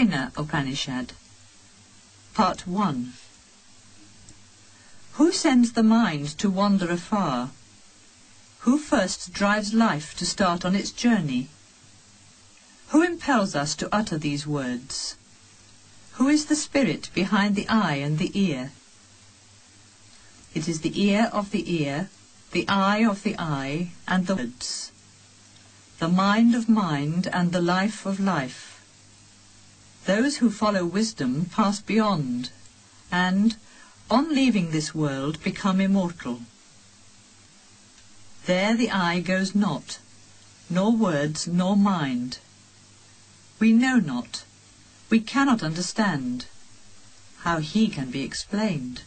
Kena Upanishad. Part 1. Who sends the mind to wander afar? Who first drives life to start on its journey? Who impels us to utter these words? Who is the spirit behind the eye and the ear? It is the ear of the ear, the eye of the eye, and the words, the mind of mind and the life of life. Those who follow wisdom pass beyond, and, on leaving this world, become immortal. There the eye goes not, nor words nor mind. We know not, we cannot understand. How he can be explained?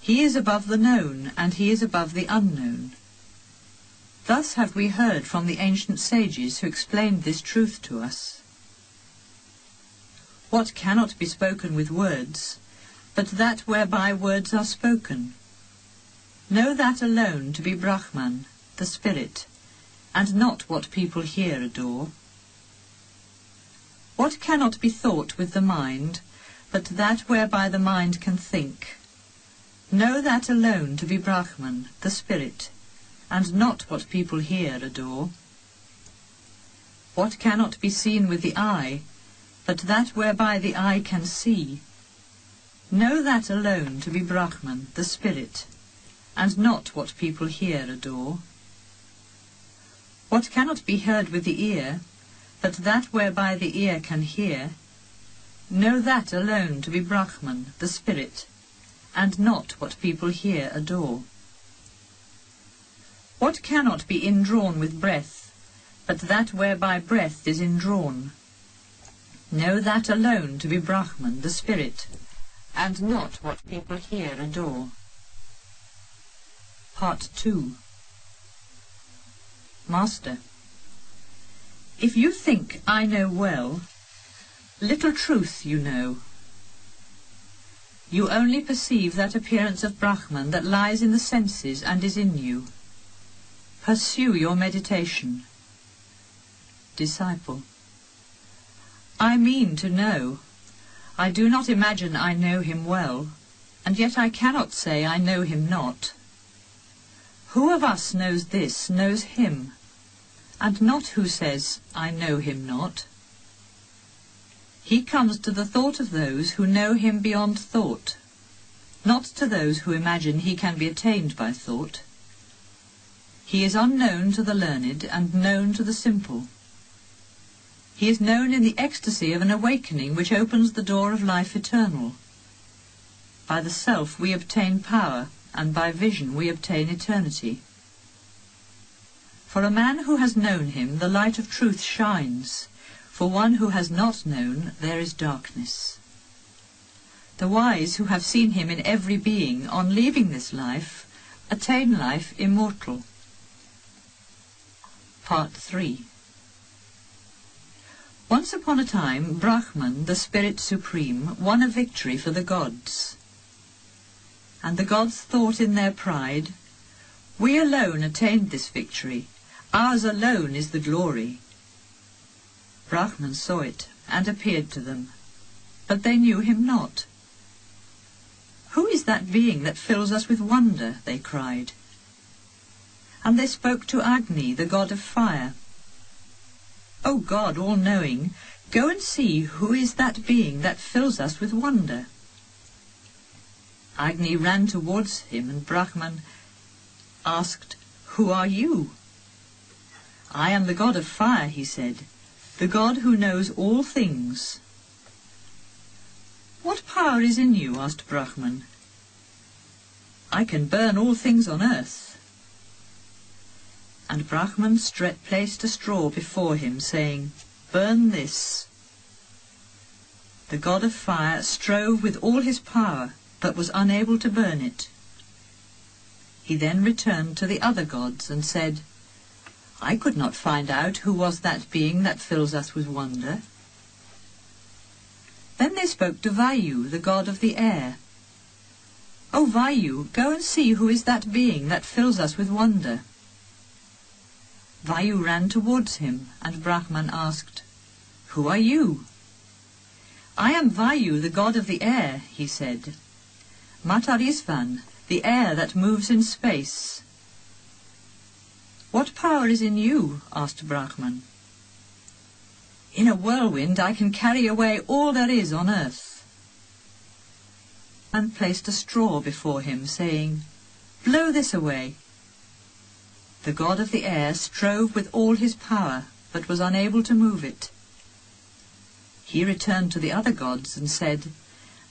He is above the known, and he is above the unknown. Thus have we heard from the ancient sages who explained this truth to us. What cannot be spoken with words, but that whereby words are spoken? Know that alone to be Brahman, the spirit, and not what people here adore. What cannot be thought with the mind, but that whereby the mind can think? Know that alone to be Brahman, the spirit, and not what people here adore. What cannot be seen with the eye, but that whereby the eye can see? Know that alone to be Brahman, the spirit, and not what people here adore. What cannot be heard with the ear, but that whereby the ear can hear? Know that alone to be Brahman, the spirit, and not what people here adore. What cannot be indrawn with breath, but that whereby breath is indrawn? Know that alone to be Brahman, the spirit, and not what people here adore. Part 2. Master, if you think I know well, little truth you know. You only perceive that appearance of Brahman that lies in the senses and is in you. Pursue your meditation. Disciple, I mean to know. I do not imagine I know him well, and yet I cannot say I know him not. Who of us knows this, knows him, and not who says, I know him not? He comes to the thought of those who know him beyond thought, not to those who imagine he can be attained by thought. He is unknown to the learned and known to the simple. He is known in the ecstasy of an awakening which opens the door of life eternal. By the self we obtain power, and by vision we obtain eternity. For a man who has known him, the light of truth shines. For one who has not known, there is darkness. The wise who have seen him in every being, on leaving this life, attain life immortal. Part 3. Once upon a time, Brahman, the Spirit Supreme, won a victory for the gods. And the gods thought in their pride, we alone attained this victory, ours alone is the glory. Brahman saw it, and appeared to them, but they knew him not. Who is that being that fills us with wonder? They cried. And they spoke to Agni, the god of fire. O God, all-knowing, go and see who is that being that fills us with wonder. Agni ran towards him, and Brahman asked, Who are you? I am the god of fire, he said, the god who knows all things. What power is in you? Asked Brahman. I can burn all things on earth. And Brahman placed a straw before him, saying, Burn this. The god of fire strove with all his power, but was unable to burn it. He then returned to the other gods and said, I could not find out who was that being that fills us with wonder. Then they spoke to Vayu, the god of the air. O Vayu, go and see who is that being that fills us with wonder. Vayu ran towards him, and Brahman asked, Who are you? I am Vayu, the god of the air, he said. Matarisvan, the air that moves in space. What power is in you? Asked Brahman. In a whirlwind I can carry away all there is on earth. And placed a straw before him, saying, Blow this away. The god of the air strove with all his power, but was unable to move it. He returned to the other gods and said,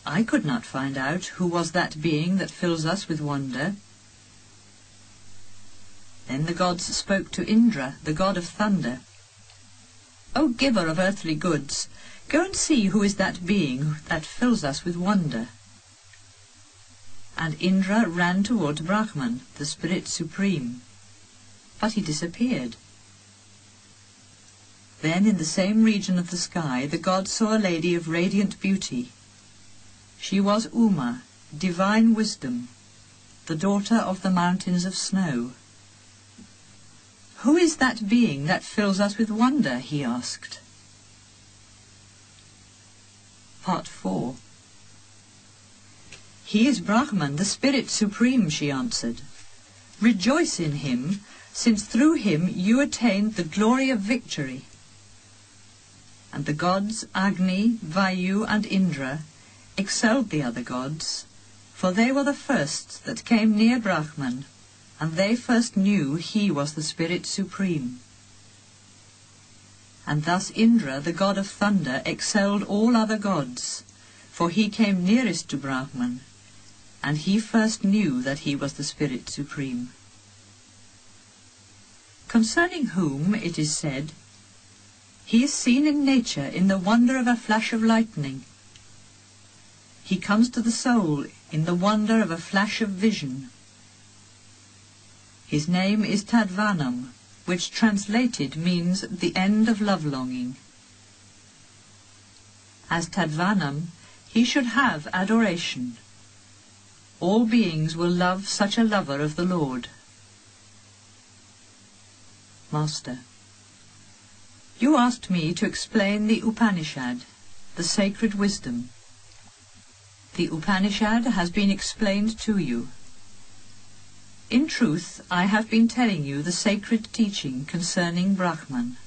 I could not find out who was that being that fills us with wonder. Then the gods spoke to Indra, the god of thunder. O giver of earthly goods, go and see who is that being that fills us with wonder. And Indra ran towards Brahman, the spirit supreme, but he disappeared. Then in the same region of the sky the god saw a lady of radiant beauty. She was Uma, divine wisdom, the daughter of the mountains of snow. Who is that being that fills us with wonder? He asked. Part 4. He is Brahman, the spirit supreme, she answered. Rejoice in him, since through him you attained the glory of victory. And the gods Agni, Vayu and Indra excelled the other gods, for they were the first that came near Brahman, and they first knew he was the spirit supreme. And thus Indra, the god of thunder, excelled all other gods, for he came nearest to Brahman, and he first knew that he was the spirit supreme. Concerning whom it is said, he is seen in nature in the wonder of a flash of lightning. He comes to the soul in the wonder of a flash of vision. His name is Tadvanam, which translated means the end of love-longing. As Tadvanam, he should have adoration. All beings will love such a lover of the Lord. Master, you asked me to explain the Upanishad, the sacred wisdom. The Upanishad has been explained to you. In truth, I have been telling you the sacred teaching concerning Brahman.